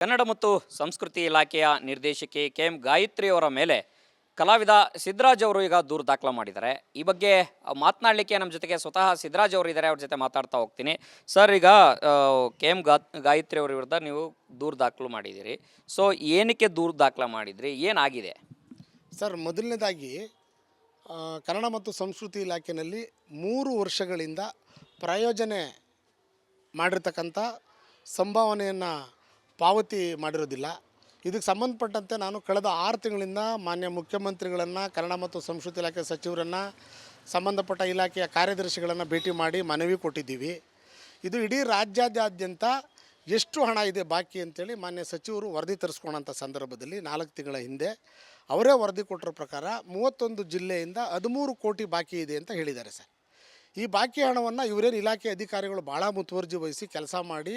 ಕನ್ನಡ ಮತ್ತು ಸಂಸ್ಕೃತಿ ಇಲಾಖೆಯ ನಿರ್ದೇಶಕಿ ಕೆ.ಎಂ. ಗಾಯತ್ರಿ ಅವರ ಮೇಲೆ ಕಲಾವಿದ ಸಿದ್ದರಾಜ್ ಅವರು ಈಗ ದೂರು ದಾಖಲು ಮಾಡಿದ್ದಾರೆ. ಈ ಬಗ್ಗೆ ಮಾತನಾಡಲಿಕ್ಕೆ ನಮ್ಮ ಜೊತೆಗೆ ಸ್ವತಃ ಸಿದ್ದರಾಜ್ ಅವರು ಇದ್ದಾರೆ. ಅವ್ರ ಜೊತೆ ಮಾತಾಡ್ತಾ ಹೋಗ್ತೀನಿ. ಸರ್, ಈಗ ಕೆ.ಎಂ. ಗಾಯತ್ರಿ ಅವರ ವಿರುದ್ಧ ನೀವು ದೂರು ದಾಖಲು ಮಾಡಿದ್ದೀರಿ. ಸೊ ಏನಕ್ಕೆ ದೂರು ದಾಖಲು ಮಾಡಿದ್ರಿ, ಏನಾಗಿದೆ? ಸರ್, ಮೊದಲನೇದಾಗಿ ಕನ್ನಡ ಮತ್ತು ಸಂಸ್ಕೃತಿ ಇಲಾಖೆಯಲ್ಲಿ 3 ವರ್ಷಗಳಿಂದ ಪ್ರಾಯೋಜನೆ ಮಾಡಿರ್ತಕ್ಕಂಥ ಸಂಭಾವನೆಯನ್ನು ಪಾವತಿ ಮಾಡಿರೋದಿಲ್ಲ. ಇದಕ್ಕೆ ಸಂಬಂಧಪಟ್ಟಂತೆ ನಾನು ಕಳೆದ 6 ತಿಂಗಳಿಂದ ಮಾನ್ಯ ಮುಖ್ಯಮಂತ್ರಿಗಳನ್ನು, ಕನ್ನಡ ಮತ್ತು ಸಂಸ್ಕೃತಿ ಇಲಾಖೆ ಸಚಿವರನ್ನು, ಸಂಬಂಧಪಟ್ಟ ಇಲಾಖೆಯ ಕಾರ್ಯದರ್ಶಿಗಳನ್ನು ಭೇಟಿ ಮಾಡಿ ಮನವಿ ಕೊಟ್ಟಿದ್ದೀವಿ. ಇದು ಇಡೀ ರಾಜ್ಯಾದ್ಯಂತ ಎಷ್ಟು ಹಣ ಇದೆ ಬಾಕಿ ಅಂತೇಳಿ ಮಾನ್ಯ ಸಚಿವರು ವರದಿ ತರಿಸ್ಕೊಳ್ಳೋಂಥ ಸಂದರ್ಭದಲ್ಲಿ 4 ತಿಂಗಳ ಹಿಂದೆ ಅವರೇ ವರದಿ ಕೊಟ್ಟರ ಪ್ರಕಾರ 31 ಜಿಲ್ಲೆಯಿಂದ 13 ಕೋಟಿ ಬಾಕಿ ಇದೆ ಅಂತ ಹೇಳಿದ್ದಾರೆ ಸರ್. ಈ ಬಾಕಿ ಹಣವನ್ನು ಇವರೇನು ಇಲಾಖೆ ಅಧಿಕಾರಿಗಳು ಭಾಳ ಮುತುವರ್ಜಿ ವಹಿಸಿ ಕೆಲಸ ಮಾಡಿ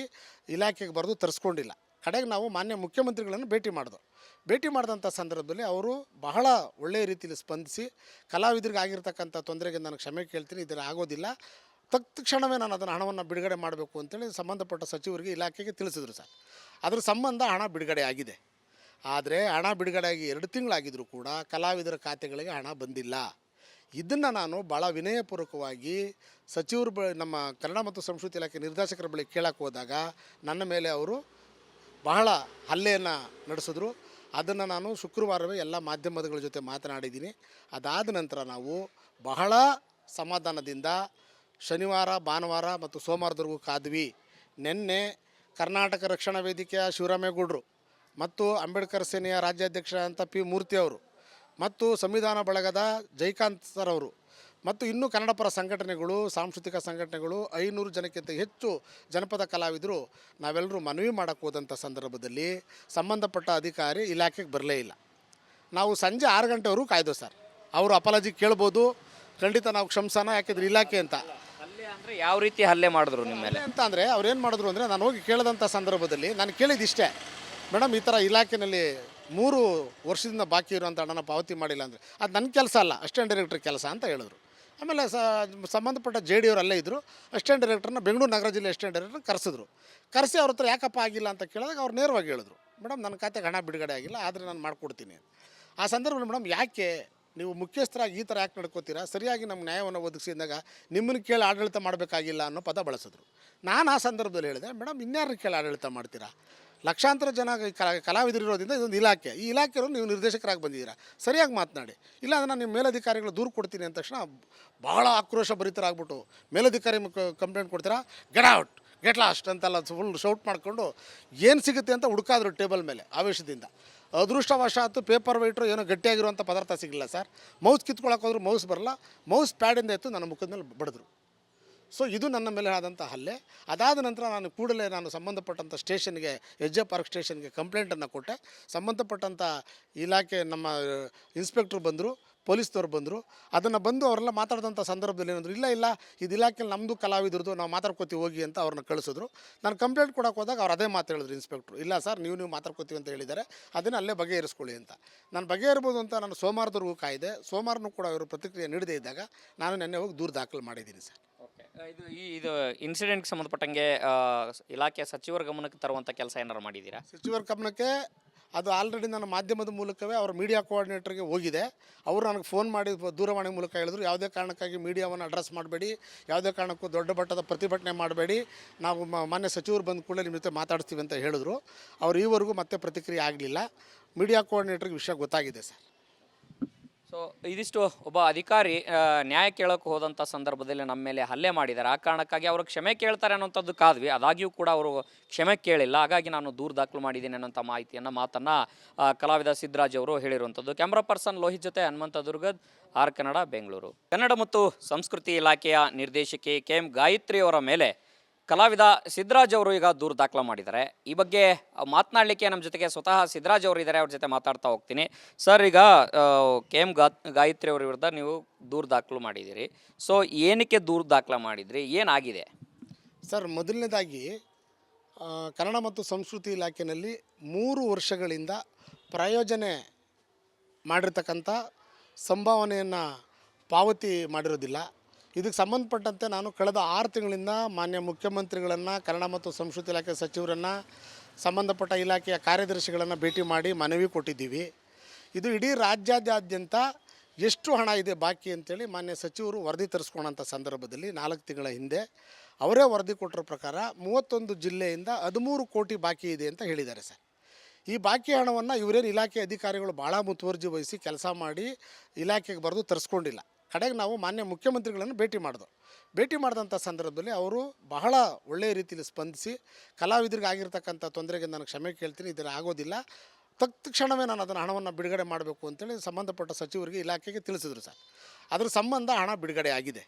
ಇಲಾಖೆಗೆ ಬರೆದು ತರಿಸ್ಕೊಂಡಿಲ್ಲ. ಕಡೆಗೆ ನಾವು ಮಾನ್ಯ ಮುಖ್ಯಮಂತ್ರಿಗಳನ್ನು ಭೇಟಿ ಮಾಡಿದಂಥ ಸಂದರ್ಭದಲ್ಲಿ ಅವರು ಬಹಳ ಒಳ್ಳೆಯ ರೀತಿಯಲ್ಲಿ ಸ್ಪಂದಿಸಿ ಕಲಾವಿದರಿಗೆ ಆಗಿರ್ತಕ್ಕಂಥ ತೊಂದರೆಗೆ ನಾನು ಕ್ಷಮೆ ಕೇಳ್ತೀನಿ, ಇದರ ಆಗೋದಿಲ್ಲ, ತಕ್ಷಣವೇ ನಾನು ಅದನ್ನು ಹಣವನ್ನು ಬಿಡುಗಡೆ ಮಾಡಬೇಕು ಅಂತೇಳಿ ಸಂಬಂಧಪಟ್ಟ ಸಚಿವರಿಗೆ ಇಲಾಖೆಗೆ ತಿಳಿಸಿದ್ರು ಸರ್. ಅದರ ಸಂಬಂಧ ಹಣ ಬಿಡುಗಡೆ ಆಗಿದೆ. ಆದರೆ ಹಣ ಬಿಡುಗಡೆ ಆಗಿ 2 ತಿಂಗಳಾಗಿದ್ದರೂ ಕೂಡ ಕಲಾವಿದರ ಖಾತೆಗಳಿಗೆ ಹಣ ಬಂದಿಲ್ಲ. ಇದನ್ನು ನಾನು ಭಾಳ ವಿನಯಪೂರ್ವಕವಾಗಿ ಸಚಿವರು ನಮ್ಮ ಕನ್ನಡ ಮತ್ತು ಸಂಸ್ಕೃತಿ ಇಲಾಖೆ ನಿರ್ದೇಶಕರ ಬಳಿ ಕೇಳಕ್ಕೆ ಹೋದಾಗ ನನ್ನ ಮೇಲೆ ಅವರು ಬಹಳ ಹಲ್ಲೆಯನ್ನು ನಡೆಸಿದ್ರು. ಅದನ್ನು ನಾನು ಶುಕ್ರವಾರವೇ ಎಲ್ಲ ಮಾಧ್ಯಮಗಳ ಜೊತೆ ಮಾತನಾಡಿದ್ದೀನಿ. ಅದಾದ ನಂತರ ನಾವು ಬಹಳ ಸಮಾಧಾನದಿಂದ ಶನಿವಾರ, ಭಾನುವಾರ ಮತ್ತು ಸೋಮವಾರದವರೆಗೂ ಕಾದ್ವಿ. ನಿನ್ನೆ ಕರ್ನಾಟಕ ರಕ್ಷಣಾ ವೇದಿಕೆಯ ಶಿವರಾಮೇಗೌಡರು ಮತ್ತು ಅಂಬೇಡ್ಕರ್ ಸೇನೆಯ ರಾಜ್ಯಾಧ್ಯಕ್ಷ ಅಂತ ಪಿ ಮೂರ್ತಿ ಅವರು ಮತ್ತು ಸಂವಿಧಾನ ಬಳಗದ ಜೈಕಾಂತ್ ಸರ್ ಅವರು ಮತ್ತು ಇನ್ನೂ ಕನ್ನಡಪರ ಸಂಘಟನೆಗಳು, ಸಾಂಸ್ಕೃತಿಕ ಸಂಘಟನೆಗಳು 500 ಜನಕ್ಕಿಂತ ಹೆಚ್ಚು ಜನಪದ ಕಲಾವಿದರು ನಾವೆಲ್ಲರೂ ಮನವಿ ಮಾಡೋಕ್ಕೆ ಹೋದಂಥ ಸಂದರ್ಭದಲ್ಲಿ ಸಂಬಂಧಪಟ್ಟ ಅಧಿಕಾರಿ ಇಲಾಖೆಗೆ ಬರಲೇ ಇಲ್ಲ. ನಾವು ಸಂಜೆ 6 ಗಂಟೆವರೆಗೂ ಕಾಯ್ದೋ ಸರ್. ಅವರು ಅಪಾಲಜಿ ಕೇಳ್ಬೋದು, ಖಂಡಿತ ನಾವು ಕ್ಷಮಿಸೋಣ, ಯಾಕೆಂದರೆ ಇಲಾಖೆ ಅಂತ. ಹಲ್ಲೆ ಅಂದರೆ ಯಾವ ರೀತಿ ಹಲ್ಲೆ ಮಾಡಿದ್ರು ನಿಮ್ಮ ಮೇಲೆ ಅಂತ ಅಂದರೆ ಅವ್ರು ಏನು ಮಾಡಿದ್ರು ಅಂದರೆ, ನಾನು ಹೋಗಿ ಕೇಳಿದಂಥ ಸಂದರ್ಭದಲ್ಲಿ ನಾನು ಕೇಳಿದಿಷ್ಟೇ, ಮೇಡಮ್ ಈ ಥರ ಇಲಾಖೆಯಲ್ಲಿ 3 ವರ್ಷದಿಂದ ಬಾಕಿ ಇರುವಂಥ ಹಣನ ಪಾವತಿ ಮಾಡಿಲ್ಲ ಅಂದರೆ ಅದು ನನ್ನ ಕೆಲಸ ಅಲ್ಲ, ಅಸಿಸ್ಟೆಂಟ್ ಡೈರೆಕ್ಟರ್ ಕೆಲಸ ಅಂತ ಹೇಳಿದ್ರು. ಆಮೇಲೆ ಸಂಬಂಧಪಟ್ಟ JD ಅವರು ಅಲ್ಲೇ ಇದ್ದರು. ಅಸಿಸ್ಟೆಂಟ್ ಡೈರೆಕ್ಟರ್ನ ಬೆಂಗಳೂರು ನಗರ ಜಿಲ್ಲೆ ಅಸಿಸ್ಟೆಂಟ್ ಡೈರೆಕ್ಟರ್ ಕರೆಸಿ ಅವ್ರ ಹತ್ರ ಯಾಕಪ್ಪ ಆಗಿಲ್ಲ ಅಂತ ಕೇಳಿದಾಗ ಅವ್ರು ನೇರವಾಗಿ ಹೇಳಿದ್ರು, ಮೇಡಮ್ ನನ್ನ ಖಾತೆಗೆ ಹಣ ಬಿಡುಗಡೆ ಆಗಿಲ್ಲ, ಆದರೆ ನಾನು ಮಾಡಿಕೊಡ್ತೀನಿ. ಆ ಸಂದರ್ಭದಲ್ಲಿ ಮೇಡಮ್ ಯಾಕೆ ನೀವು ಮುಖ್ಯಸ್ಥರಾಗಿ ಈ ಥರ ಯಾಕೆ ನಡ್ಕೋತೀರಾ, ಸರಿಯಾಗಿ ನಮ್ಮ ನ್ಯಾಯವನ್ನು ಒದಗಿಸಿದಾಗ ನಿಮ್ಮನ್ನು ಕೇಳಿ ಆಡಳಿತ ಮಾಡಬೇಕಾಗಿಲ್ಲ ಅನ್ನೋ ಪದ ಬಳಸಿದ್ರು. ನಾನು ಆ ಸಂದರ್ಭದಲ್ಲಿ ಹೇಳಿದೆ, ಮೇಡಮ್ ಇನ್ಯಾರನ್ನ ಕೇಳಿ ಆಡಳಿತ ಮಾಡ್ತೀರಾ, ಲಕ್ಷಾಂತರ ಜನ ಕಲಾವಿದರು ಇರೋದ್ರಿಂದ ಇದೊಂದು ಇಲಾಖೆ, ಈ ಇಲಾಖೆಯವರು ನೀವು ನಿರ್ದೇಶಕರಾಗಿ ಬಂದಿದ್ದೀರಾ, ಸರಿಯಾಗಿ ಮಾತನಾಡಿ, ಇಲ್ಲ ಅಂದರೆ ನಾನು ನಿಮ್ಮ ಮೇಲಧಿಕಾರಿಗಳು ದೂರು ಕೊಡ್ತೀನಿ ಅಂದ ತಕ್ಷಣ ಭಾಳ ಆಕ್ರೋಶ ಭರಿತರಾಗ್ಬಿಟ್ಟು ಮೇಲಧಿಕಾರಿ ಕಂಪ್ಲೇಂಟ್ ಕೊಡ್ತೀರಾ, ಗೆಟ್ ಲಾಸ್ಟ್ ಅಂತೆಲ್ಲ ಫುಲ್ ಶೌಟ್ ಮಾಡಿಕೊಂಡು ಏನು ಸಿಗುತ್ತೆ ಅಂತ ಹುಡುಕಾದ್ರು ಟೇಬಲ್ ಮೇಲೆ ಆವೇಶದಿಂದ. ಅದೃಷ್ಟವಶಾತ್ತು ಪೇಪರ್ ವೈಟ್ರು ಏನೋ ಗಟ್ಟಿಯಾಗಿರುವಂಥ ಪದಾರ್ಥ ಸಿಗಲಿಲ್ಲ ಸರ್. ಮೌಸ್ ಕಿತ್ಕೊಳ್ಳೋಕೆ ಹೋದ್ರು ಮೌಸ್ ಬರಲ್ಲ, ಮೌಸ್ ಪ್ಯಾಡಿಂದ ಎತ್ತು ನನ್ನ ಮುಖದ ಮೇಲೆ ಬಡಿದ್ರು. ಸೊ ಇದು ನನ್ನ ಮೇಲೆ ಆದಂಥ ಹಲ್ಲೆ. ಅದಾದ ನಂತರ ನಾನು ಕೂಡಲೇ ಸಂಬಂಧಪಟ್ಟಂಥ ಸ್ಟೇಷನ್ಗೆ, ಹೆಜ್ಜೆ ಪಾರ್ಕ್ ಸ್ಟೇಷನ್ಗೆ ಕಂಪ್ಲೇಂಟನ್ನು ಕೊಟ್ಟೆ. ಸಂಬಂಧಪಟ್ಟಂಥ ಇಲಾಖೆ ನಮ್ಮ ಇನ್ಸ್ಪೆಕ್ಟ್ರು ಬಂದರು, ಪೊಲೀಸ್ನವ್ರು ಬಂದರು. ಅದನ್ನು ಬಂದು ಅವರೆಲ್ಲ ಮಾತಾಡಿದಂಥ ಸಂದರ್ಭದಲ್ಲಿ ಏನಂದ್ರು, ಇಲ್ಲ ಇದು ಇಲಾಖೆಯಲ್ಲಿ ನಮ್ಮದು ಕಲಾವಿದ್ರದ್ದು, ನಾವು ಮಾತಾಡ್ಕೋತೀವಿ ಹೋಗಿ ಅಂತ ಅವ್ರನ್ನ ಕಳಿಸಿದ್ರು. ನಾನು ಕಂಪ್ಲೇಂಟ್ ಕೊಡೋಕೆ ಹೋದಾಗ ಅವ್ರು ಅದೇ ಮಾತು ಹೇಳಿದ್ರು ಇನ್ಸ್ಪೆಕ್ಟ್ರು, ಇಲ್ಲ ಸರ್ ನೀವು ಮಾತಾಡ್ಕೋತೀವಿ ಅಂತ ಹೇಳಿದ್ದಾರೆ, ಅದನ್ನು ಅಲ್ಲೇ ಬಗೆಹರಿಸ್ಕೊಳ್ಳಿ ಅಂತ. ನಾನು ಬಗೆಹರಿಬೋದು ಅಂತ ನಾನು ಸೋಮವಾರದವರೆಗೂ ಕಾಯ್ದೆ. ಸೋಮವಾರನೂ ಕೂಡ ಅವರು ಪ್ರತಿಕ್ರಿಯೆ ನೀಡದೇ ಇದ್ದಾಗ ನಾನು ನೆನ್ನೆ ಹೋಗಿ ದೂರು ದಾಖಲು ಮಾಡಿದ್ದೀನಿ ಸರ್. ಇದು ಇನ್ಸಿಡೆಂಟ್ಗೆ ಸಂಬಂಧಪಟ್ಟಂಗೆ ಇಲಾಖೆಯ ಸಚಿವರ ಗಮನಕ್ಕೆ ತರುವಂಥ ಕೆಲಸ ಏನಾರು ಮಾಡಿದ್ದೀರಾ? ಸಚಿವರ ಗಮನಕ್ಕೆ ಅದು ಆಲ್ರೆಡಿ ನನ್ನ ಮಾಧ್ಯಮದ ಮೂಲಕವೇ ಅವರ ಮೀಡಿಯಾ ಕೋಆರ್ಡಿನೇಟರ್ಗೆ ಹೋಗಿದೆ. ಅವರು ನನಗೆ ಫೋನ್ ಮಾಡಿ ದೂರವಾಣಿ ಮೂಲಕ ಹೇಳಿದ್ರು, ಯಾವುದೇ ಕಾರಣಕ್ಕಾಗಿ ಮೀಡಿಯಾವನ್ನು ಅಡ್ರೆಸ್ ಮಾಡಬೇಡಿ, ಯಾವುದೇ ಕಾರಣಕ್ಕೂ ದೊಡ್ಡ ಮಟ್ಟದ ಪ್ರತಿಭಟನೆ ಮಾಡಬೇಡಿ, ನಾವು ಮಾನ್ಯ ಸಚಿವರು ಬಂದ ಕೂಡಲೇ ನಿಮ್ಮ ಜೊತೆ ಮಾತಾಡ್ತೀವಿ ಅಂತ ಹೇಳಿದ್ರು. ಅವರು ಈವರೆಗೂ ಮತ್ತೆ ಪ್ರತಿಕ್ರಿಯೆ ಆಗಲಿಲ್ಲ. ಮೀಡಿಯಾ ಕೋಆರ್ಡಿನೇಟರ್ಗೆ ವಿಷಯ ಗೊತ್ತಾಗಿದೆ ಸರ್. ಸೊ ಇದಿಷ್ಟು ಒಬ್ಬ ಅಧಿಕಾರಿ ನ್ಯಾಯ ಕೇಳೋಕೆ ಹೋದಂಥ ಸಂದರ್ಭದಲ್ಲಿ ನಮ್ಮ ಮೇಲೆ ಹಲ್ಲೆ ಮಾಡಿದ್ದಾರೆ. ಆ ಕಾರಣಕ್ಕಾಗಿ ಅವರು ಕ್ಷಮೆ ಕೇಳ್ತಾರೆ ಅನ್ನೋಂಥದ್ದು ಕಾದ್ವಿ. ಅದಾಗಿಯೂ ಕೂಡ ಅವರು ಕ್ಷಮೆ ಕೇಳಿಲ್ಲ. ಹಾಗಾಗಿ ನಾನು ದೂರು ದಾಖಲು ಮಾಡಿದ್ದೀನಿ ಅನ್ನೋಂಥ ಮಾತನ್ನು ಕಲಾವಿದ ಸಿದ್ದರಾಜ್ ಅವರು ಹೇಳಿರುವಂಥದ್ದು. ಕ್ಯಾಮ್ರಾ ಪರ್ಸನ್ ಲೋಹಿತ್ ಜೊತೆ ಹನುಮಂತ ದುರ್ಗದ್, ಆರ್ ಕನ್ನಡ, ಬೆಂಗಳೂರು. ಕನ್ನಡ ಮತ್ತು ಸಂಸ್ಕೃತಿ ಇಲಾಖೆಯ ನಿರ್ದೇಶಕಿ ಕೆ.ಎಂ. ಗಾಯತ್ರಿ ಅವರ ಮೇಲೆ ಕಲಾವಿದ ಸಿದ್ದರಾಜ್ ಅವರು ಈಗ ದೂರು ದಾಖಲು ಮಾಡಿದ್ದಾರೆ. ಈ ಬಗ್ಗೆ ಮಾತನಾಡಲಿಕ್ಕೆ ನಮ್ಮ ಜೊತೆಗೆ ಸ್ವತಃ ಸಿದ್ದರಾಜ್ ಅವರು ಇದ್ದಾರೆ. ಅವ್ರ ಜೊತೆ ಮಾತಾಡ್ತಾ ಹೋಗ್ತೀನಿ. ಸರ್, ಈಗ ಕೆ.ಎಂ. ಗಾಯತ್ರಿ ಅವರ ವಿರುದ್ಧ ನೀವು ದೂರು ದಾಖಲು ಮಾಡಿದ್ದೀರಿ. ಸೊ ಏನಕ್ಕೆ ದೂರು ದಾಖಲು ಮಾಡಿದ್ರಿ, ಏನಾಗಿದೆ? ಸರ್, ಮೊದಲನೇದಾಗಿ ಕನ್ನಡ ಮತ್ತು ಸಂಸ್ಕೃತಿ ಇಲಾಖೆಯಲ್ಲಿ 3 ವರ್ಷಗಳಿಂದ ಪ್ರಾಯೋಜನೆ ಮಾಡಿರ್ತಕ್ಕಂಥ ಸಂಭಾವನೆಯನ್ನು ಪಾವತಿ ಮಾಡಿರೋದಿಲ್ಲ. ಇದಕ್ಕೆ ಸಂಬಂಧಪಟ್ಟಂತೆ ನಾನು ಕಳೆದ 6 ತಿಂಗಳಿಂದ ಮಾನ್ಯ ಮುಖ್ಯಮಂತ್ರಿಗಳನ್ನು, ಕನ್ನಡ ಮತ್ತು ಸಂಸ್ಕೃತಿ ಇಲಾಖೆ ಸಚಿವರನ್ನು, ಸಂಬಂಧಪಟ್ಟ ಇಲಾಖೆಯ ಕಾರ್ಯದರ್ಶಿಗಳನ್ನು ಭೇಟಿ ಮಾಡಿ ಮನವಿ ಕೊಟ್ಟಿದ್ದೀವಿ. ಇದು ಇಡೀ ರಾಜ್ಯಾದ್ಯಂತ ಎಷ್ಟು ಹಣ ಇದೆ ಬಾಕಿ ಅಂತೇಳಿ ಮಾನ್ಯ ಸಚಿವರು ವರದಿ ತರಿಸ್ಕೊಳ್ಳೋಂಥ ಸಂದರ್ಭದಲ್ಲಿ 4 ತಿಂಗಳ ಹಿಂದೆ ಅವರೇ ವರದಿ ಕೊಟ್ಟಿರೋ ಪ್ರಕಾರ 31 ಜಿಲ್ಲೆಯಿಂದ 13 ಕೋಟಿ ಬಾಕಿ ಇದೆ ಅಂತ ಹೇಳಿದ್ದಾರೆ ಸರ್. ಈ ಬಾಕಿ ಹಣವನ್ನು ಇವರೇನು ಇಲಾಖೆ ಅಧಿಕಾರಿಗಳು ಭಾಳ ಮುತುವರ್ಜಿ ವಹಿಸಿ ಕೆಲಸ ಮಾಡಿ ಇಲಾಖೆಗೆ ಬರೆದು ತರಿಸ್ಕೊಂಡಿಲ್ಲ. ಕಡೆಗೆ ನಾವು ಮಾನ್ಯ ಮುಖ್ಯಮಂತ್ರಿಗಳನ್ನು ಭೇಟಿ ಮಾಡಿದಂಥ ಸಂದರ್ಭದಲ್ಲಿ ಅವರು ಬಹಳ ಒಳ್ಳೆಯ ರೀತಿಯಲ್ಲಿ ಸ್ಪಂದಿಸಿ ಕಲಾವಿದರಿಗೆ ಆಗಿರ್ತಕ್ಕಂಥ ತೊಂದರೆಗೆ ನಾನು ಕ್ಷಮೆ ಕೇಳ್ತೀನಿ, ಇದರ ಆಗೋದಿಲ್ಲ, ತಕ್ಷಣವೇ ನಾನು ಅದನ್ನು ಹಣವನ್ನು ಬಿಡುಗಡೆ ಮಾಡಬೇಕು ಅಂತೇಳಿ ಸಂಬಂಧಪಟ್ಟ ಸಚಿವರಿಗೆ ಇಲಾಖೆಗೆ ತಿಳಿಸಿದ್ರು ಸರ್. ಅದ್ರ ಸಂಬಂಧ ಹಣ ಬಿಡುಗಡೆ ಆಗಿದೆ.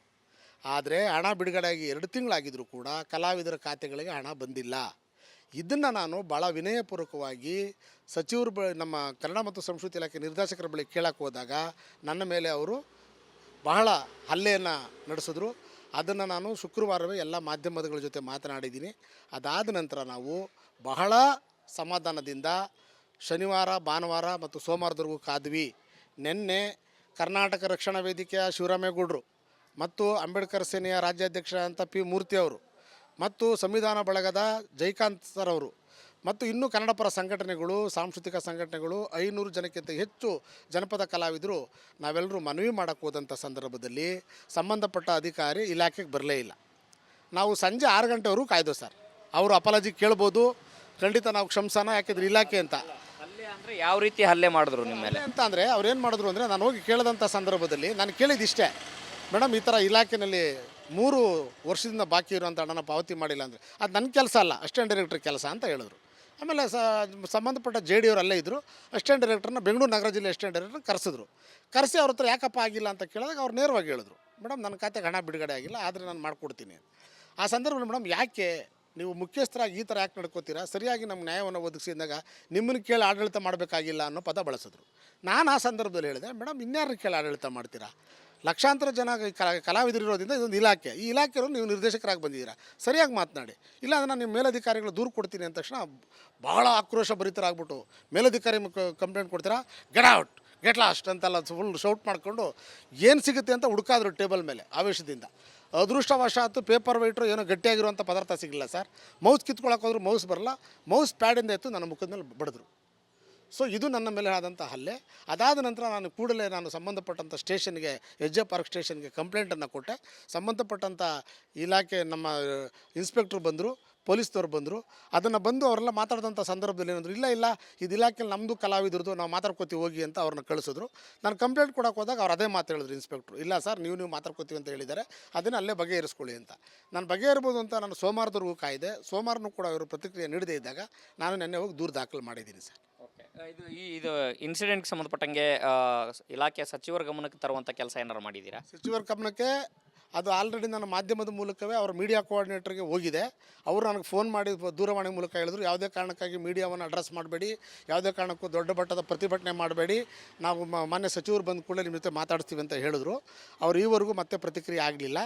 ಆದರೆ ಹಣ ಬಿಡುಗಡೆಯಾಗಿ 2 ತಿಂಗಳಾಗಿದ್ದರೂ ಕೂಡ ಕಲಾವಿದರ ಖಾತೆಗಳಿಗೆ ಹಣ ಬಂದಿಲ್ಲ. ಇದನ್ನು ನಾನು ಭಾಳ ವಿನಯಪೂರ್ವಕವಾಗಿ ಸಚಿವರು ನಮ್ಮ ಕನ್ನಡ ಮತ್ತು ಸಂಸ್ಕೃತಿ ಇಲಾಖೆ ನಿರ್ದೇಶಕರ ಬಳಿ ಕೇಳಕ್ಕೆ ಹೋದಾಗ ನನ್ನ ಮೇಲೆ ಅವರು ಬಹಳ ಹಲ್ಲೆಯನ್ನು ನಡೆಸಿದ್ರು. ಅದನ್ನು ನಾನು ಶುಕ್ರವಾರವೇ ಎಲ್ಲ ಮಾಧ್ಯಮಗಳ ಜೊತೆ ಮಾತನಾಡಿದ್ದೀನಿ. ಅದಾದ ನಂತರ ನಾವು ಬಹಳ ಸಮಾಧಾನದಿಂದ ಶನಿವಾರ, ಭಾನುವಾರ ಮತ್ತು ಸೋಮವಾರದವರೆಗೂ ಕಾದ್ವಿ. ನಿನ್ನೆ ಕರ್ನಾಟಕ ರಕ್ಷಣಾ ವೇದಿಕೆಯ ಶಿವರಾಮೇಗೌಡರು ಮತ್ತು ಅಂಬೇಡ್ಕರ್ ಸೇನೆಯ ರಾಜ್ಯಾಧ್ಯಕ್ಷ ಅಂತ ಪಿ ಮೂರ್ತಿ ಅವರು ಮತ್ತು ಸಂವಿಧಾನ ಬಳಗದ ಜೈಕಾಂತ್ ಸರ್ ಅವರು ಮತ್ತು ಇನ್ನೂ ಕನ್ನಡಪರ ಸಂಘಟನೆಗಳು, ಸಾಂಸ್ಕೃತಿಕ ಸಂಘಟನೆಗಳು 500 ಜನಕ್ಕಿಂತ ಹೆಚ್ಚು ಜನಪದ ಕಲಾವಿದರು ನಾವೆಲ್ಲರೂ ಮನವಿ ಮಾಡೋಕ್ಕೆ ಹೋದಂಥ ಸಂದರ್ಭದಲ್ಲಿ ಸಂಬಂಧಪಟ್ಟ ಅಧಿಕಾರಿ ಇಲಾಖೆಗೆ ಬರಲೇ ಇಲ್ಲ. ನಾವು ಸಂಜೆ 6 ಗಂಟೆವರೆಗೂ ಕಾಯ್ದೋ ಸರ್. ಅವರು ಅಪಾಲಜಿ ಕೇಳ್ಬೋದು, ಖಂಡಿತ ನಾವು ಕ್ಷಮಿಸೋಣ, ಯಾಕೆಂದರೆ ಇಲಾಖೆ ಅಂತ. ಹಲ್ಲೆ ಅಂದರೆ ಯಾವ ರೀತಿ ಹಲ್ಲೆ ಮಾಡಿದ್ರು ನಿಮ್ಮ ಮೇಲೆ ಅಂತ ಅಂದರೆ ಅವ್ರು ಏನು ಮಾಡಿದ್ರು ಅಂದರೆ, ನಾನು ಹೋಗಿ ಕೇಳಿದಂಥ ಸಂದರ್ಭದಲ್ಲಿ ನಾನು ಕೇಳಿದಿಷ್ಟೇ, ಮೇಡಮ್ ಈ ಥರ ಇಲಾಖೆಯಲ್ಲಿ 3 ವರ್ಷದಿಂದ ಬಾಕಿ ಇರುವಂಥ ಹಣನ ಪಾವತಿ ಮಾಡಿಲ್ಲ ಅಂದರೆ ಅದು ನನ್ನ ಕೆಲಸ ಅಲ್ಲ, ಅಸಿಸ್ಟೆಂಟ್ ಡೈರೆಕ್ಟರ್ ಕೆಲಸ ಅಂತ ಹೇಳಿದ್ರು. ಆಮೇಲೆ ಸಂಬಂಧಪಟ್ಟ JD ಅವರು ಅಲ್ಲೇ ಇದ್ದರು. ಅಸಿಸ್ಟೆಂಟ್ ಡೈರೆಕ್ಟರ್ನ ಬೆಂಗಳೂರು ನಗರ ಜಿಲ್ಲೆ ಅಸಿಸ್ಟೆಂಟ್ ಡೈರೆಕ್ಟರ್ ಕರೆಸಿದ್ರು ಅವ್ರ ಹತ್ರ ಯಾಕಪ್ಪ ಆಗಿಲ್ಲ ಅಂತ ಕೇಳಿದಾಗ ಅವ್ರು ನೇರವಾಗಿ ಹೇಳಿದ್ರು, ಮೇಡಮ್ ನನ್ನ ಖಾತೆಗೆ ಹಣ ಬಿಡುಗಡೆ ಆಗಿಲ್ಲ, ಆದರೆ ನಾನು ಮಾಡಿಕೊಡ್ತೀನಿ. ಆ ಸಂದರ್ಭದಲ್ಲಿ ಮೇಡಮ್ ಯಾಕೆ ನೀವು ಮುಖ್ಯಸ್ಥರಾಗಿ ಈ ಥರ ಯಾಕೆ ನಡ್ಕೋತೀರಾ, ಸರಿಯಾಗಿ ನಮ್ಮ ನ್ಯಾಯವನ್ನು ಒದಗಿಸಿದಾಗ ನಿಮ್ಮನ್ನು ಕೇಳಿ ಆಡಳಿತ ಮಾಡಬೇಕಾಗಿಲ್ಲ ಅನ್ನೋ ಪದ ಬಳಸಿದ್ರು. ನಾನು ಆ ಸಂದರ್ಭದಲ್ಲಿ ಹೇಳಿದೆ, ಮೇಡಮ್ ಇನ್ಯಾರನ್ನ ಕೇಳಿ ಆಡಳಿತ ಮಾಡ್ತೀರಾ, ಲಕ್ಷಾಂತರ ಜನ ಕಲಾವಿದರು ಇರೋದ್ರಿಂದ ಇದೊಂದು ಇಲಾಖೆ, ಈ ಇಲಾಖೆಯವರು ನೀವು ನಿರ್ದೇಶಕರಾಗಿ ಬಂದಿದ್ದೀರಾ, ಸರಿಯಾಗಿ ಮಾತನಾಡಿ, ಇಲ್ಲ ಅದನ್ನು ನಿಮ್ಮ ಮೇಲಧಿಕಾರಿಗಳು ದೂರು ಕೊಡ್ತೀನಿ ಅಂದ ತಕ್ಷಣ ಭಾಳ ಆಕ್ರೋಶ ಭರಿತರಾಗ್ಬಿಟ್ಟು ಮೇಲಧಿಕಾರಿ ಕಂಪ್ಲೇಂಟ್ ಕೊಡ್ತೀರಾ, ಗೆಟ್ ಔಟ್, ಗೆಟ್ ಲಾಸ್ಟ್ ಅಂತೆಲ್ಲ ಫುಲ್ ಶೌಟ್ ಮಾಡಿಕೊಂಡು ಏನು ಸಿಗುತ್ತೆ ಅಂತ ಹುಡುಕಾದ್ರು ಟೇಬಲ್ ಮೇಲೆ ಆವೇಶದಿಂದ. ಅದೃಷ್ಟವಶಾತ್ತು ಪೇಪರ್ ವೈಟ್ರು ಏನೋ ಗಟ್ಟಿಯಾಗಿರುವಂಥ ಪದಾರ್ಥ ಸಿಗಲಿಲ್ಲ ಸರ್. ಮೌಸ್ ಕಿತ್ಕೊಳ್ಳೋಕೆ ಹೋದ್ರು ಮೌಸ್ ಬರಲ್ಲ, ಮೌಸ್ ಪ್ಯಾಡಿಂದ ಎತ್ತು ನನ್ನ ಮುಖದ ಮೇಲೆ ಬಡಿದ್ರು. ಸೊ ಇದು ನನ್ನ ಮೇಲೆ ಆದಂಥ ಹಲ್ಲೆ. ಅದಾದ ನಂತರ ನಾನು ಕೂಡಲೇ ಸಂಬಂಧಪಟ್ಟಂಥ ಸ್ಟೇಷನ್ಗೆ, ಹೆಜ್ಜೆ ಪಾರ್ಕ್ ಸ್ಟೇಷನ್ಗೆ ಕಂಪ್ಲೇಂಟನ್ನು ಕೊಟ್ಟೆ. ಸಂಬಂಧಪಟ್ಟಂಥ ಇಲಾಖೆ ನಮ್ಮ ಇನ್ಸ್ಪೆಕ್ಟ್ರು ಬಂದರು, ಪೊಲೀಸ್ನವ್ರು ಬಂದರು. ಅದನ್ನು ಬಂದು ಅವರೆಲ್ಲ ಮಾತಾಡಿದಂಥ ಸಂದರ್ಭದಲ್ಲಿ ಏನಂದ್ರು, ಇಲ್ಲ ಇದು ಇಲಾಖೆಯಲ್ಲಿ ನಮ್ಮದು ಕಲಾವಿದ್ರದ್ದು, ನಾವು ಮಾತಾಡ್ಕೋತೀವಿ ಹೋಗಿ ಅಂತ ಅವ್ರನ್ನ ಕಳಿಸಿದ್ರು. ನಾನು ಕಂಪ್ಲೇಂಟ್ ಕೊಡೋಕೆ ಹೋದಾಗ ಅವ್ರು ಅದೇ ಮಾತು ಹೇಳಿದ್ರು ಇನ್ಸ್ಪೆಕ್ಟ್ರು, ಇಲ್ಲ ಸರ್ ನೀವು ಮಾತಾಡ್ಕೋತೀವಿ ಅಂತ ಹೇಳಿದ್ದಾರೆ, ಅದನ್ನು ಅಲ್ಲೇ ಬಗೆಹರಿಸ್ಕೊಳ್ಳಿ ಅಂತ. ನಾನು ಬಗೆಹರಿಬೋದು ಅಂತ ನಾನು ಸೋಮವಾರದವರೆಗೂ ಕಾಯ್ದೆ. ಸೋಮವಾರನೂ ಕೂಡ ಅವರು ಪ್ರತಿಕ್ರಿಯೆ ನೀಡದೇ ಇದ್ದಾಗ ನಾನು ನೆನ್ನೆ ಹೋಗಿ ದೂರು ದಾಖಲು ಮಾಡಿದ್ದೀನಿ ಸರ್. ಇದು ಇನ್ಸಿಡೆಂಟ್ಗೆ ಸಂಬಂಧಪಟ್ಟಂಗೆ ಇಲಾಖೆಯ ಸಚಿವರ ಗಮನಕ್ಕೆ ತರುವಂಥ ಕೆಲಸ ಏನಾರು ಮಾಡಿದ್ದೀರಾ? ಸಚಿವರ ಗಮನಕ್ಕೆ ಅದು ಆಲ್ರೆಡಿ ನನ್ನ ಮಾಧ್ಯಮದ ಮೂಲಕವೇ ಅವರ ಮೀಡಿಯಾ ಕೋಆರ್ಡಿನೇಟರ್ಗೆ ಹೋಗಿದೆ. ಅವರು ನನಗೆ ಫೋನ್ ಮಾಡಿ ದೂರವಾಣಿ ಮೂಲಕ ಹೇಳಿದ್ರು, ಯಾವುದೇ ಕಾರಣಕ್ಕಾಗಿ ಮೀಡಿಯಾವನ್ನು ಅಡ್ರೆಸ್ ಮಾಡಬೇಡಿ, ಯಾವುದೇ ಕಾರಣಕ್ಕೂ ದೊಡ್ಡ ಮಟ್ಟದ ಪ್ರತಿಭಟನೆ ಮಾಡಬೇಡಿ, ನಾವು ಮಾನ್ಯ ಸಚಿವರು ಬಂದ ಕೂಡಲೇ ನಿಮ್ಮ ಜೊತೆ ಮಾತಾಡ್ತೀವಿ ಅಂತ ಹೇಳಿದ್ರು. ಅವರು ಈವರೆಗೂ ಮತ್ತೆ ಪ್ರತಿಕ್ರಿಯೆ ಆಗಲಿಲ್ಲ.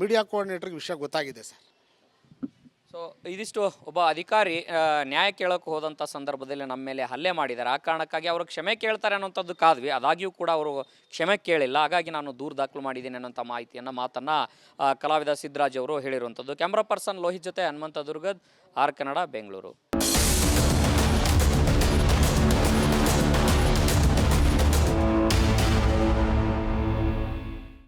ಮೀಡಿಯಾ ಕೋಆರ್ಡಿನೇಟರ್ಗೆ ವಿಷಯ ಗೊತ್ತಾಗಿದೆ ಸರ್. ಸೊ ಇದಿಷ್ಟು ಒಬ್ಬ ಅಧಿಕಾರಿ ನ್ಯಾಯ ಕೇಳೋಕೆ ಹೋದಂಥ ಸಂದರ್ಭದಲ್ಲಿ ನಮ್ಮ ಮೇಲೆ ಹಲ್ಲೆ ಮಾಡಿದ್ದಾರೆ. ಆ ಕಾರಣಕ್ಕಾಗಿ ಅವರು ಕ್ಷಮೆ ಕೇಳ್ತಾರೆ ಅನ್ನೋಂಥದ್ದು ಕಾದ್ವಿ, ಅದಾಗಿಯೂ ಕೂಡ ಅವರು ಕ್ಷಮೆ ಕೇಳಿಲ್ಲ. ಹಾಗಾಗಿ ನಾನು ದೂರು ದಾಖಲು ಮಾಡಿದ್ದೀನಿ ಅನ್ನೋಂಥ ಮಾತನ್ನು ಕಲಾವಿದ ಸಿದ್ದರಾಜ್ ಅವರು ಹೇಳಿರುವಂಥದ್ದು. ಕ್ಯಾಮ್ರಾ ಪರ್ಸನ್ ಲೋಹಿತ್ ಜೊತೆ ಹನುಮಂತ ದುರ್ಗದ್, ಆರ್ ಕನ್ನಡ, ಬೆಂಗಳೂರು.